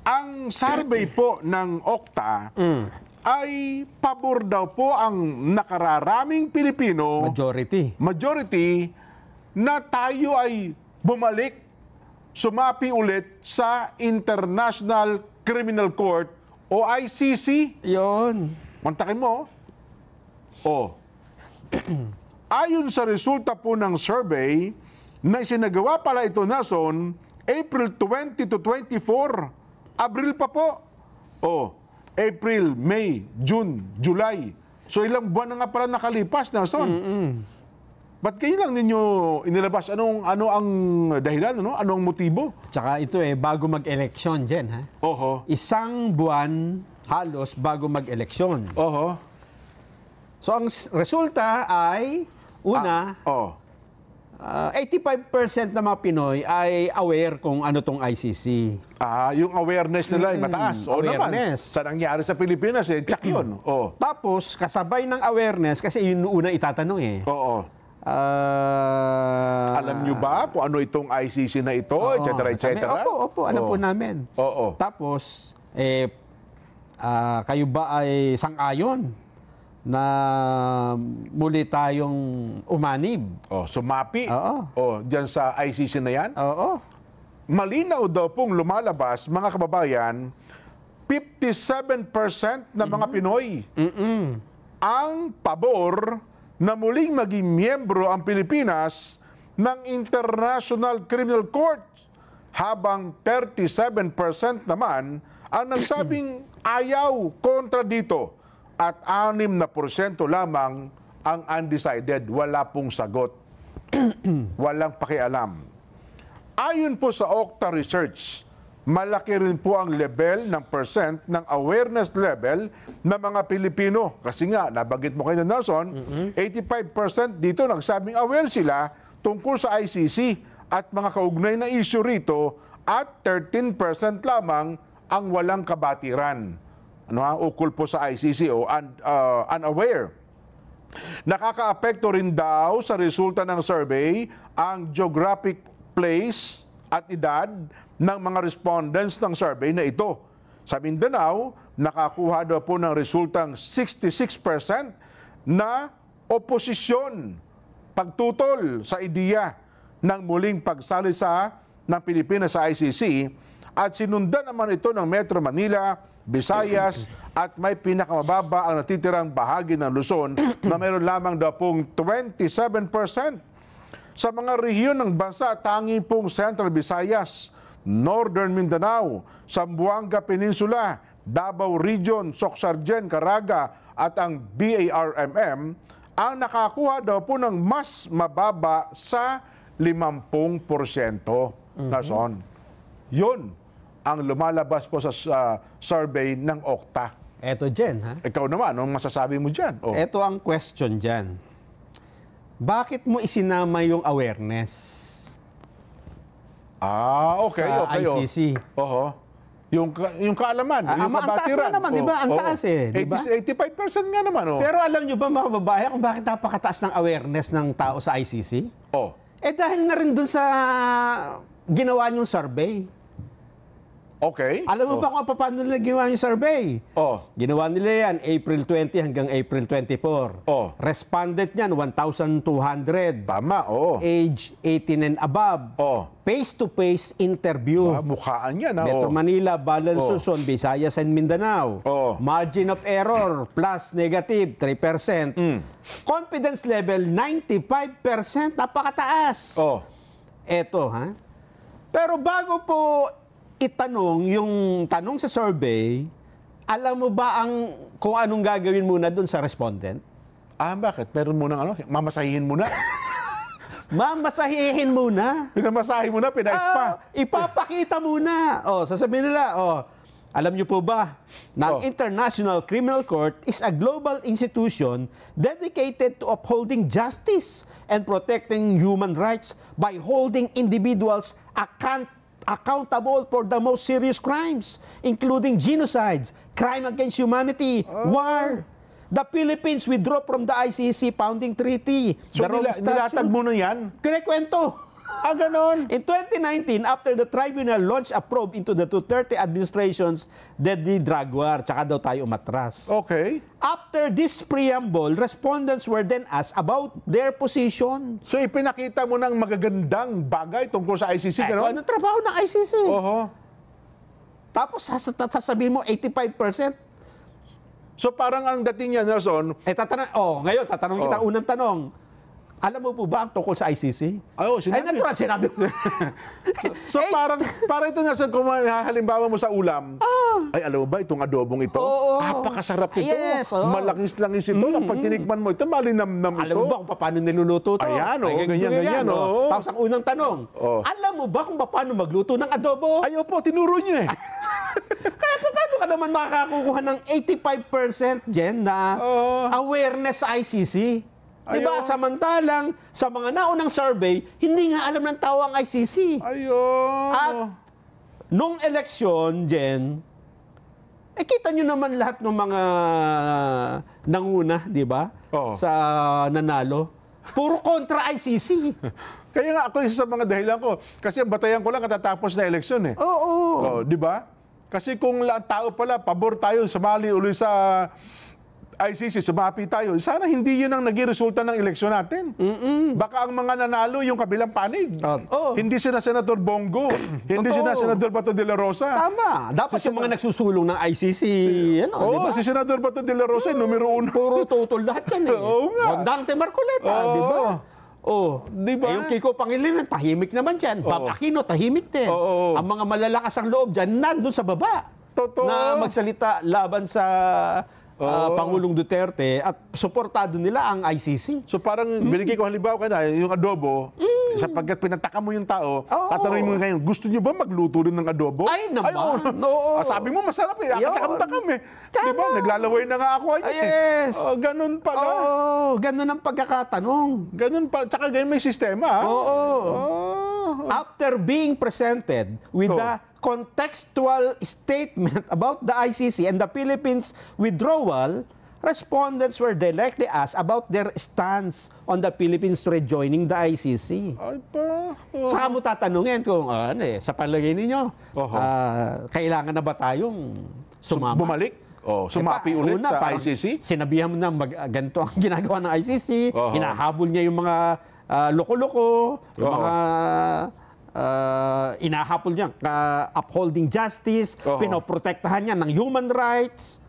Ang survey po ng Okta ay pabor daw po ang nakararaming Pilipino, majority, na tayo ay bumalik, sumapi ulit sa International Criminal Court o ICC. Yun. Mantakin mo. Ayon sa resulta po ng survey na isinagawa pala ito, Nason, April 20 to 24. Abril pa po. April, May, June, July. So ilang buwan na nga pala nakalipas, Nason. Ba't kayo lang ninyo inilabas? Ano ang dahilan? Ano ang motibo? Tsaka ito bago mag-eleksyon dyan, ha? Isang buwan halos bago mag-eleksyon. So ang resulta ay, una, 85% ng mga Pinoy ay aware kung ano tong ICC. Yung awareness nila ay mataas. Awareness. Naman, sa nangyari sa Pilipinas, tsak yun. Tapos, kasabay ng awareness, kasi yun una itatanong alam nyo ba kung ano itong ICC na ito, etc., etc.? Opo, alam po namin. Tapos, kayo ba ay sang-ayon na muli tayong umanib? Sumapi? Diyan sa ICC na yan? Malinaw daw pong lumalabas, mga kababayan, 57% ng mga Pinoy ang pabor na muling maging miyembro ang Pilipinas ng International Criminal Court, habang 37% naman ang nagsabing ayaw kontra dito at 6% lamang ang undecided, wala pong sagot. Walang pakialam. Ayon po sa Okta Research, malaki rin po ang level ng percent ng awareness level ng mga Pilipino. Kasi nga, nabanggit mo kayo na, Nelson, 85% dito nagsabing aware sila tungkol sa ICC at mga kaugnay na issue rito, at 13% lamang ang walang kabatiran. Ukol po sa ICC o unaware. Nakakaapekto rin daw sa resulta ng survey ang geographic place at edad ng mga respondents ng survey na ito. Sa Mindanao, nakakuha daw po ng resultang 66% na oposisyon, pagtutol sa ideya ng muling pagsalisa ng Pilipinas sa ICC, at sinundan naman ito ng Metro Manila, Visayas, at may pinakamababa ang natitirang bahagi ng Luzon na mayroon lamang daw pong 27%. Sa mga rehiyon ng bansa, tangi pong Central Visayas, Northern Mindanao, Zamboanga Peninsula, Davao Region, Socsargen, Caraga at ang BARMM ang nakakuha daw po ng mas mababa sa 50%. Nason. Yun ang lumalabas po sa survey ng Okta. Eto dyan, ha? Ikaw naman, anong masasabi mo dyan? Eto ang question dyan. Bakit mo isinama yung awareness? Okay. Sa ICC. Yung kaalaman, yung kabatiran. Ang taas naman, di ba? Ang taas diba? 85% nga naman. Pero alam nyo ba, mga babae, kung bakit napakataas ng awareness ng tao sa ICC? Dahil na rin dun sa ginawa nyong survey. Alam mo pa kung paano nila ginawa yung survey? Ginawa nila yan April 20 hanggang April 24. Respondent niyan, 1,200. Tama, Age 18 and above. Face-to-face interview. Mukhaan yan, Metro Manila, Balan, Luzon, Visayas and Mindanao. Margin of error, plus, negative, 3%. Confidence level, 95%. Napakataas. Eto, ha? Pero bago po itanong yung tanong sa survey, alam mo ba kung anong gagawin muna dun sa respondent? Bakit? Meron munang mamasahihin muna? Mamasahihin muna. Pinamasahin muna, pinaispa. Ipapakita muna. Sasabihin nila, alam niyo po ba, na ang International Criminal Court is a global institution dedicated to upholding justice and protecting human rights by holding individuals accountable for the most serious crimes, including genocides, crime against humanity, war. The Philippines withdraw from the ICC founding treaty. So nilatag mo na yan? Kinikwento. Ganon. In 2019, after the tribunal launched a probe into the Duterte administration's deadly drug war, tsaka daw tayo umatras. Okay. After this preamble, respondents were then asked about their position. So ipinakita mo ng magagandang bagay tungkol sa ICC, Kung gano'n? anong trabaho ng ICC? Oho. Tapos sasabihin mo 85%. So parang ang dating niya, Nelson, Ngayon tatanungin kita unang tanong. Alam mo po ba ang tungkol sa ICC? sinabi. Natural, sinabi ko. So parang ito, Nelson, kung halimbawa mo sa ulam, ay alam mo ba itong adobong ito? Oo. Napakasarap ito. Yes, oo. Malangis-langis ito. Pag tinikman mo ito, malinamnam ito. Alam mo ba kung paano niluluto ito? Ayan, Ay, ganyan, oo. Tapos ang unang tanong, alam mo ba kung paano magluto ng adobo? Ay, opo, tinuro niyo eh. Kaya paano ka naman makakakukuha ng 85% Jen na awareness sa ICC? Diba? Samantalang sa mga naunang survey, hindi nga alam ng tao ang ICC. Ayun. At nung eleksyon, Jen, kita nyo naman lahat ng mga nanguna, di ba? Sa nanalo. Puro kontra ICC. Kaya nga ako isa sa mga dahilan ko. Kasi ang batayan ko lang katatapos na eleksyon eh. Oo. Di ba? Kasi kung tao pala, pabor tayo, sumali ulit sa ICC, sumapi tayo. Sana hindi yun ang naging resulta ng eleksyon natin. Baka ang mga nanalo yung kabilang panig. Hindi sina Senator Bongo, hindi sina Senator Bato de la Rosa. Tama. Dapat yung mga nagsusulong ng ICC, diba? Si Senator Bato de la Rosa, numero 1. Puro tutol lahat yan eh. Oo nga. Dante Marcoleta, di ba? Diba? Yung Kiko Pangilinan, tahimik naman dyan. Bob Aquino, tahimik din. Ang mga malalakas ang loob dyan, nandun sa baba. Totoo. Na magsalita laban sa Pangulong Duterte at suportado nila ang ICC. So parang binigay ko halimbawa ka yung adobo, sapagkat pinataka mo yung tao, tatanungin mo ngayon, gusto niyo ba magluto rin ng adobo? Ay naman. Sabi mo masarap eh, takam-takam eh. Di ba? Naglalaway na nga ako. Yes. Ganun pala. Ganun ang pagkakatanong. Ganun pala. Tsaka ganun may sistema. After being presented with the contextual statement about the ICC and the Philippines withdrawal, respondents were directly asked about their stance on the Philippines rejoining the ICC. Ay pa. Saka mo tatanungin kung sa palagay ninyo, kailangan na ba tayong sumama? Bumalik? Sumapi ulit sa ICC? Sinabihan mo na ganito ang ginagawa ng ICC, hinahabol niya yung mga loko-loko, yung mga inahapol niya upholding justice, pinoprotektahan niya ng human rights.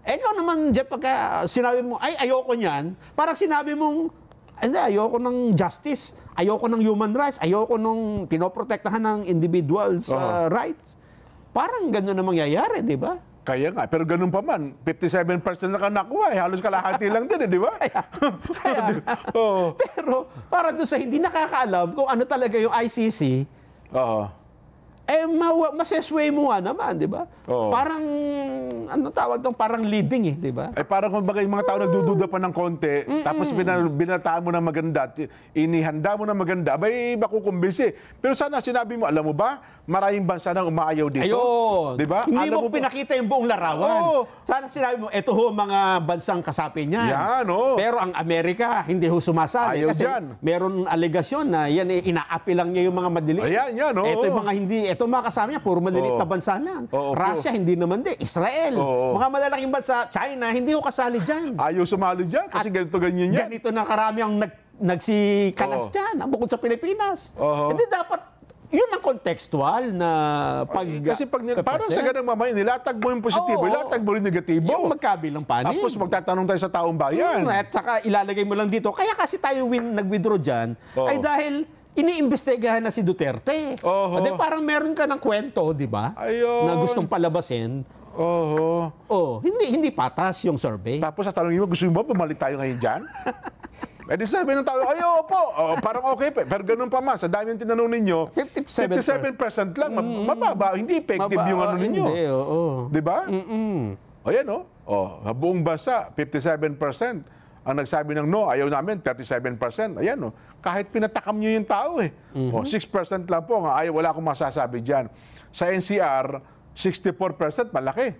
Ikaw naman, Jeff, pagka sinabi mo, ayoko niyan, parang sinabi mong, ayoko ng justice, ayoko ng human rights, ayoko nung pinoprotektahan ng individuals' rights. Parang gano'n na mangyayari, di ba? Kaya nga, pero ganun pa man, 57% na ka nakuha, halos kalahati lang din, di ba? Pero para doon sa hindi nakakaalam kung ano talaga yung ICC, masesway mo nga naman, di ba? Parang, tawag doon, parang leading di ba? Parang kung bagay yung mga tao nagdududa pa ng konti, tapos binataan mo ng maganda, inihanda mo ng maganda, makukumbisi. Pero sana sinabi mo, alam mo ba, maraming bansa nang umaayaw dito. Ayun. Di ba? Hindi mo pinakita yung buong larawan. Sana sinabi mo, eto ho mga bansang kasapi niyan. Yan, Pero ang Amerika, hindi ho sumasali. Ayaw kasi dyan. meron alegasyon na yan, inaapi lang niya yung mga madili. Ayan, Ito yung mga hindi, ito mga kasama niya, puro malilit na bansa lang. Russia, hindi naman din. Israel, mga malalaking bansa, China, hindi ho kasali dyan. Ayaw sumali dyan kasi ganito ganyan yan. Ganito na karami ang nagsikalas dyan, bukod sa Pilipinas. Hindi dapat, yun ang contextual na kasi parang sa ganang mamaya, nilatag mo yung positibo, nilatag mo rin negatibo. Yung magkabilang panig. Tapos magtatanong tayo sa taong bayan. At saka ilalagay mo lang dito. Kaya kasi tayo nag-withdraw dyan, ay dahil iniimbestigahan na si Duterte. Di parang meron ka ng kwento, di ba? Na gustong palabasin. Hindi patas yung survey. Tapos sa tanongin mo, gusto mo ba bumalik tayo ngayon dyan? Di sabi ng tao, opo, parang okay pa. Pero ganun pa man, sa dami yung tinanong ninyo, 57% lang, mababa, hindi effective yung ano ninyo. Hindi, di ba? Ayan, buong bansa, 57%. Ang nagsabi ng no, ayaw namin, 37%. Ayan, kahit pinatakam nyo yung tao 6% lang po, ayaw, wala akong masasabi dyan. Sa NCR, 64%, malaki.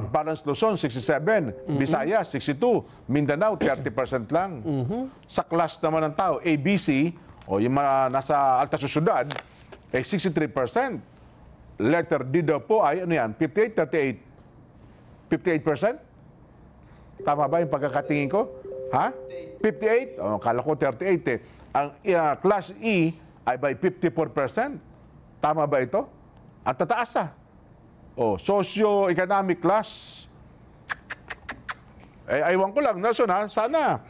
Balance Luzon, 67. Visayas, 62. Mindanao, 30% lang. Sa class naman ng tao, ABC, O yung mga nasa alta syudad, 63%. Letter D daw po ay, 58, 38? 58%? Tama ba yung pagkakatingin ko? Ha? 58? Kala ko 38 eh. Ang Class E ay by 54%. Tama ba ito? Ang tataas socio-economic class. Aywan ko lang, Nelson, sana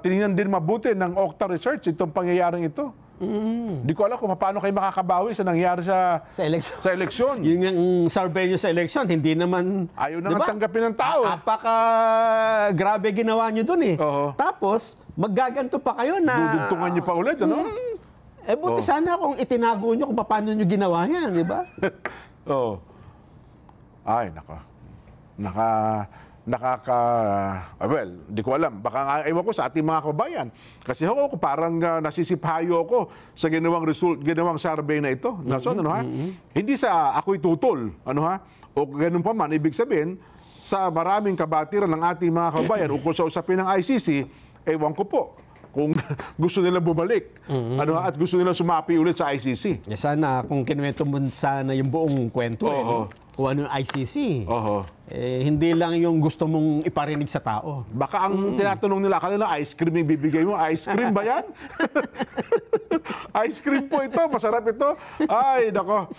tinignan din mabuti ng Okta Research itong pangyayaring ito. Di ko alam kung paano kayo makakabawi sa nangyari sa eleksyon. Yung survey nyo sa eleksyon, hindi naman... Ayaw na nga tanggapin ng tao. Grabe ginawa nyo dun eh. Tapos, maggaganto pa kayo na... Dudugtungan nyo pa ulit, ano? Buti sana kung itinago nyo kung paano nyo ginawa yan, di ba? Ay, well, di ko alam. Baka ewan ko sa ating mga kababayan. Kasi ako parang nasisiphayo ako sa ginawang survey na ito. Hindi sa ako'y tutol, o ganun pa man, ibig sabihin, sa maraming kabatiran ng ating mga kababayan ukol sa usapin ng ICC, ewan ko po kung gusto nila bumalik at gusto nila sumapi ulit sa ICC. Sana kung kinuwento mo sana yung buong kwento kung ano yung ICC. Hindi lang yung gusto mong iparinig sa tao. Baka ang tinatanong nila, akala na ice cream yung bibigay mo. Ice cream ba yan? Ice cream po ito. Masarap ito. Ay, nako.